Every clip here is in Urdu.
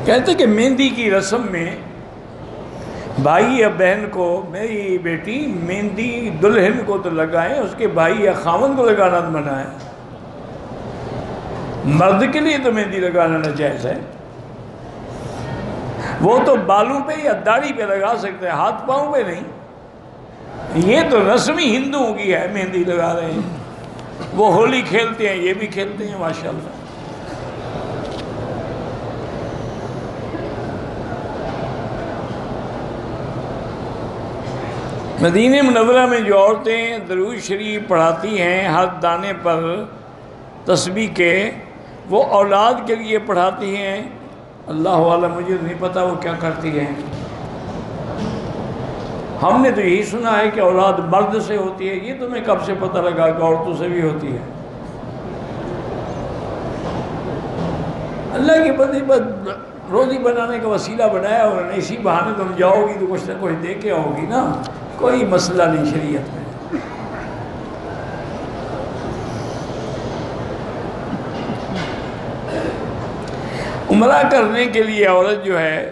کہتے کہ مہندی کی رسم میں بھائی یا بہن کو، میری بیٹی مہندی دلہن کو تو لگائیں، اس کے بھائی یا خاوند کو لگانا تو منع ہے۔ مرد کے لیے تو مہندی لگانا ناجائز ہے، وہ تو بالوں پہ یا داڑھی پہ لگا سکتے ہیں، ہاتھ پاؤں پہ نہیں۔ یہ تو رسمی ہندوؤں کی ہے، مہندی لگا رہے ہیں، وہ ہولی کھیلتے ہیں، یہ بھی کھیلتے ہیں ماشاءاللہ۔ مدینہ منورہ میں جو عورتیں درود شریف پڑھاتی ہیں ہر دانے پر تسبیح کے، وہ اولاد کے لیے پڑھاتی ہیں، اللہ اعلم، مجھے نہیں پتا وہ کیا کرتی ہیں۔ ہم نے تو یہی سنا ہے کہ اولاد مرد سے ہوتی ہے، یہ تمہیں کب سے پتہ لگا کہ عورتوں سے بھی ہوتی ہے؟ اللہ کی بندی بس روزی بنانے کا وسیلہ بنایا انہوں نے، اسی بہانے تم جاؤ گی تو کچھ نہ کچھ دے کے آؤ گی نا، کوئی مسئلہ نہیں شریعت میں۔ عمرہ کرنے کے لیے عورت جو ہے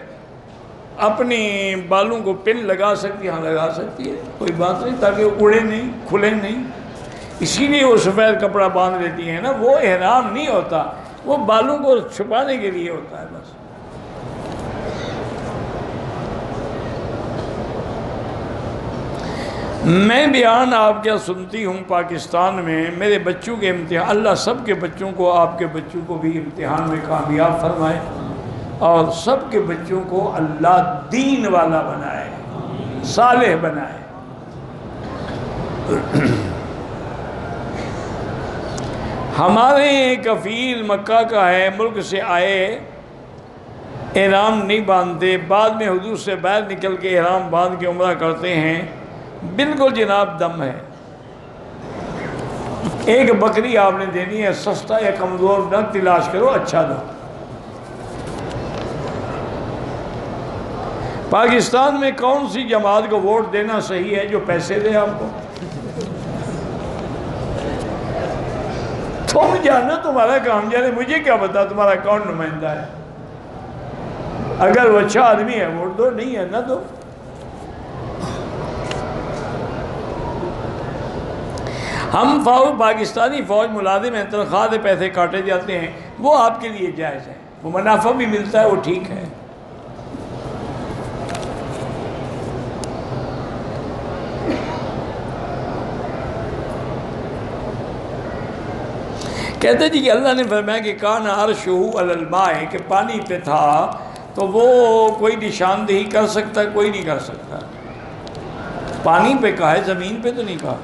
اپنی بالوں کو پن لگا سکتی ہے، ہاں لگا سکتی ہے، کوئی بات نہیں، تاکہ اڑے نہیں، کھلے نہیں۔ اسی لیے وہ سفید کپڑا باندھ لیتی ہیں نا، وہ احرام نہیں ہوتا، وہ بالوں کو چھپانے کے لیے ہوتا ہے بس۔ میں بیان آپ کیا سنتی ہوں پاکستان میں میرے بچوں کے امتحان، اللہ سب کے بچوں کو، آپ کے بچوں کو بھی امتحان میں کامیاب فرمائے، اور سب کے بچوں کو اللہ دین والا بنائے، صالح بنائے۔ ہمارے کفیل مکہ کا ہے، ملک سے آئے، احرام نہیں باندھتے، بعد میں حدود سے باہر نکل کے احرام باندھ کے عمرہ کرتے ہیں، بالکل جناب دم ہے۔ ایک بکری آپ نے دینی ہے، سستا یا کمزور نہ تلاش کرو، اچھا دو۔ پاکستان میں کون سی جماعت کو ووٹ دینا صحیح ہے جو پیسے دے آپ کو؟ تم جانا، تمہارا کام جانے، مجھے کیا پتا تمہارا کون نمائندہ ہے۔ اگر وہ اچھا آدمی ہے ووٹ دو، نہیں ہے نہ دو۔ ہم پاکستانی فوج ملازم ہیں، تنخواہ سے پیسے کاٹے جاتے ہیں، وہ آپ کے لیے جائز ہے، وہ منافع بھی ملتا ہے، وہ ٹھیک ہے۔ کہتے جی کہ اللہ نے فرمایا کہ کان عرشہ علی الماء، کہ پانی پہ تھا، تو وہ کوئی نشاندہی کر سکتا، کوئی نہیں کر سکتا۔ پانی پہ کہا ہے، زمین پہ تو نہیں کہا،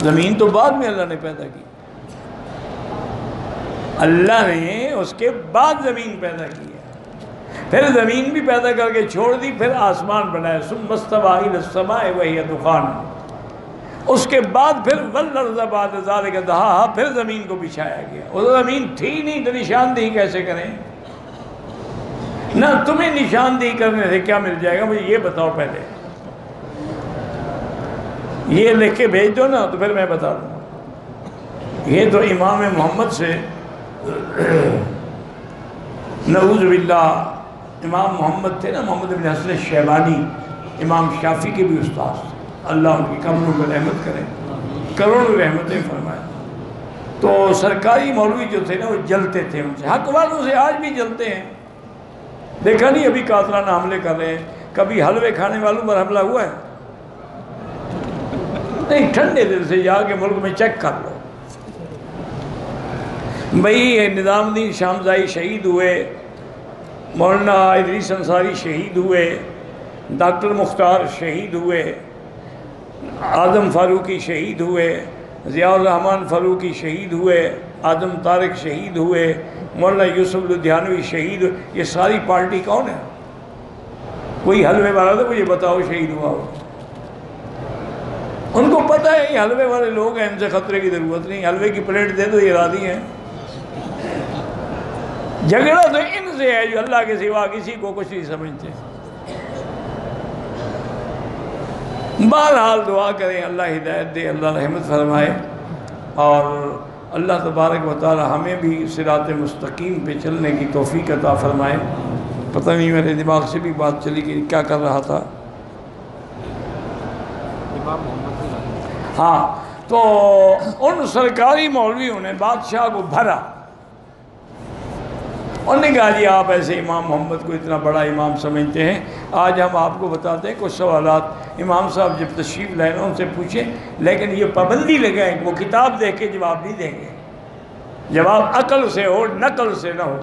زمین تو بعد میں اللہ نے پیدا کی، اللہ نے اس کے بعد زمین پیدا کی ہے، پھر زمین بھی پیدا کر کے چھوڑ دی، پھر آسمان بنایا، ثم استوى إلى السماء وهي دخان، اس کے بعد پھر والارض بعد ذلك دحاها، پھر زمین کو بچھایا گیا۔ وہ زمین تھی نہیں تو نشاندہی کیسے کریں؟ نہ تمہیں نشاندہی کرنے سے کیا مل جائے گا، مجھے یہ بتاؤ پہلے، یہ لکھ کے بھیج دو نا تو پھر میں بتا دوں۔ یہ تو امام محمد سے، نعوذ باللہ، امام محمد تھے نا، محمد بن حسن الشیبانی، امام شافعی کے بھی استاد تھے، اللہ ان کی قبروں پر رحمت کرے، کروڑوں رحمتیں فرمائے۔ تو سرکاری مولوی جو تھے نا وہ جلتے تھے ان سے، حق والوں سے آج بھی جلتے ہیں۔ دیکھا نہیں ابھی قاتلانہ حملے کر رہے ہیں، کبھی حلوے کھانے والوں پر حملہ ہوا ہے؟ نہیں، ٹھنڈے دل سے جا کے ملک میں چیک کر لو۔ بھئی نظام الدین شامزائی شہید ہوئے، مولانا ادریس انصاری شہید ہوئے، ڈاکٹر مختار شہید ہوئے، آدم فاروقی شہید ہوئے، ضیاء الرحمن فاروقی شہید ہوئے، آدم طارق شہید ہوئے، مولانا یوسف لدھیانوی شہید ہوئے۔ یہ ساری پارٹی کون ہے؟ کوئی حلوے والا تو مجھے بتاؤ شہید ہوا ہو۔ ان کو پتہ ہے یہ حلوے والے لوگ ہیں، ان سے خطرے کی ضرورت نہیں، حلوے کی پلیٹ دے دو یہ راضی ہیں۔ جھگڑا تو ان سے ہے جو اللہ کے سوا کسی کو کچھ نہیں سمجھتے۔ بہرحال دعا کریں اللہ ہدایت دے، اللہ رحمت فرمائے، اور اللہ تبارک و تعالی ہمیں بھی صراط مستقیم پہ چلنے کی توفیق عطا فرمائے۔ پتہ نہیں میرے دماغ سے بھی بات چلی کہ کیا کر رہا تھا۔ ہاں، تو ان سرکاری مولویوں نے بادشاہ کو بھرا، انہوں نے کہا جی آپ ایسے امام محمد کو اتنا بڑا امام سمجھتے ہیں، آج ہم آپ کو بتاتے ہیں کچھ سوالات امام صاحب جب تشریف لائیں ان سے پوچھیں، لیکن یہ پابندی لگائیں کہ وہ کتاب دیکھ کے جواب نہیں دیں گے، جواب عقل سے ہو، نقل سے نہ ہو۔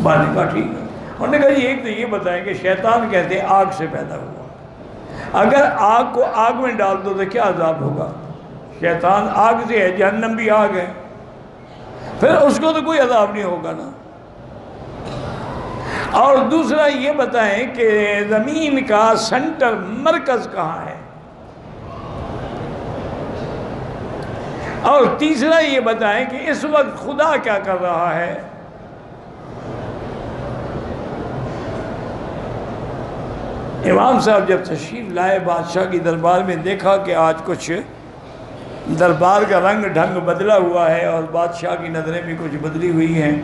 بات کہا ٹھیک ہے۔ انہوں نے کہا جی ایک تو یہ بتائیں کہ شیطان کہتے ہیں آگ سے پیدا ہوا، اگر آگ کو آگ میں ڈال دو تو کیا عذاب ہوگا؟ شیطان آگ سے ہے، جہنم بھی آگ ہے، پھر اس کو تو کوئی عذاب نہیں ہوگا نا۔ اور دوسرا یہ بتائیں کہ زمین کا سینٹر مرکز کہاں ہے، اور تیسرا یہ بتائیں کہ اس وقت خدا کیا کر رہا ہے۔ امام صاحب جب تشریف لائے بادشاہ کی دربار میں، دیکھا کہ آج کچھ دربار کا رنگ ڈھنگ بدلا ہوا ہے اور بادشاہ کی نظریں بھی کچھ بدلی ہوئی ہیں۔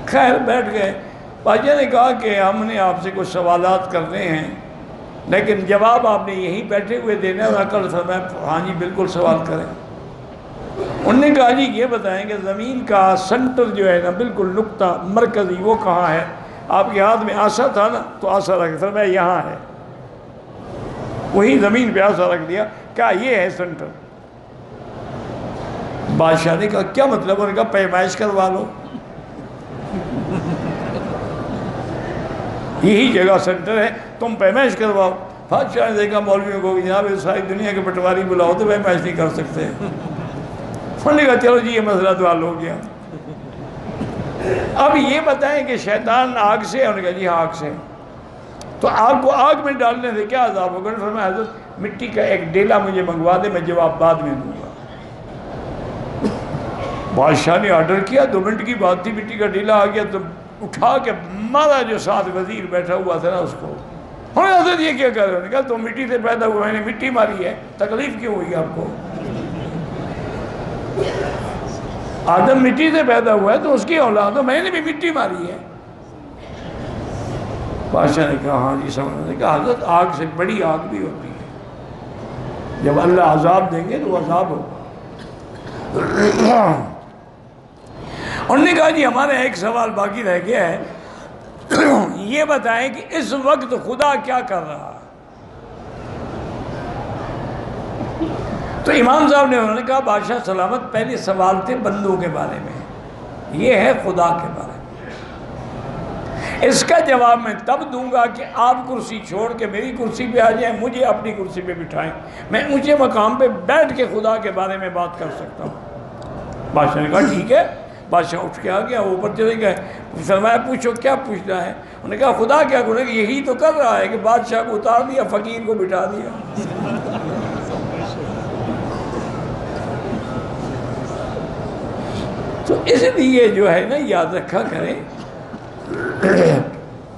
خیر بیٹھ گئے۔ بادشاہ نے کہا کہ ہم نے آپ سے کچھ سوالات کرنے ہیں، لیکن جواب آپ نے یہیں بیٹھے ہوئے دینا ہے۔ اور عقل فرمایا ہاں جی بالکل سوال کریں۔ انہوں نے کہا جی یہ بتائیں کہ زمین کا سنٹر جو ہے نا بالکل نقطہ مرکزی وہ کہاں ہے؟ آپ کے ہاتھ میں آسا تھا نا، تو آسا رکھ، فرمایا یہاں ہے۔ وہی زمین پہ آسا رکھ دیا، کہا یہ ہے سنٹر۔ بادشاہ نے کہا کیا مطلب؟ انہوں نے کہا پیمائش کروا لو، یہی جگہ سنٹر ہے، تم پیمائش کرواؤ۔ بادشاہ نے دیکھا مولویوں کو کہ جناب ساری دنیا کے پٹواری بلاؤ تو پیمائش نہیں کر سکتے۔ انہوں نے کہا چلو جی یہ مسئلہ تو حل ہو گیا۔ اب یہ بتائیں کہ شیطان آگ سے ہے؟ انہوں نے کہا جی آگ سے۔ تو آگ کو آگ میں ڈالنے سے کیا عذاب ہوگا؟ انہوں نے فرمایا حضرت مٹی کا ایک ڈیلا مجھے منگوا دے، میں جواب بعد میں دوں گا۔ بادشاہ نے آرڈر کیا، 2 منٹ کی بات تھی، مٹی کا ڈیلا آ گیا تو اٹھا کے مارا جو ساتھ وزیر بیٹھا ہوا تھا نا اس کو۔ انہوں نے حضرت یہ کیا کر رہے ہیں؟ انہوں نے کہا تو مٹی سے پیدا ہوا، میں نے مٹی ماری ہے، تکلیف کیوں ہوئی آپ کو؟ آدم مٹی سے پیدا ہوا ہے تو اس کی اولاد ہو، میں نے بھی مٹی ماری ہے۔ بادشاہ نے کہا ہاں جی سمجھ۔ نے کہا حضرت آگ سے بڑی آگ بھی ہوتی ہے، جب اللہ عذاب دیں گے تو وہ عذاب ہوگا۔ انہوں نے کہا جی ہمارا ایک سوال باقی رہ گیا ہے، یہ بتائیں کہ اس وقت خدا کیا کر رہا ہے؟ تو امام صاحب نے انہوں نے کہا بادشاہ سلامت، پہلے سوال تھے بندوں کے بارے میں، یہ ہے خدا کے بارے میں۔ اس کا جواب میں تب دوں گا کہ آپ کرسی چھوڑ کے میری کرسی پہ آ جائیں، مجھے اپنی کرسی پہ بٹھائیں، میں اونچے مقام پہ بیٹھ کے خدا کے بارے میں بات کر سکتا ہوں۔ بادشاہ نے کہا ٹھیک ہے۔ بادشاہ اٹھ کے آ گیا، اوپر چلے گئے، فرمایا پوچھو کیا پوچھنا ہے؟ انہوں نے کہا خدا کیا کرے گا؟ یہی تو کر رہا ہے کہ بادشاہ کو اتار دیا، فقیر کو بٹھا دیا۔ تو اس لیے جو ہے نا یاد رکھا کریں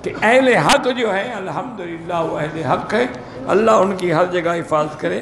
کہ اہل حق جو ہے الحمدللہ وہ اہل حق ہے، اللہ ان کی ہر جگہ حفاظت کرے۔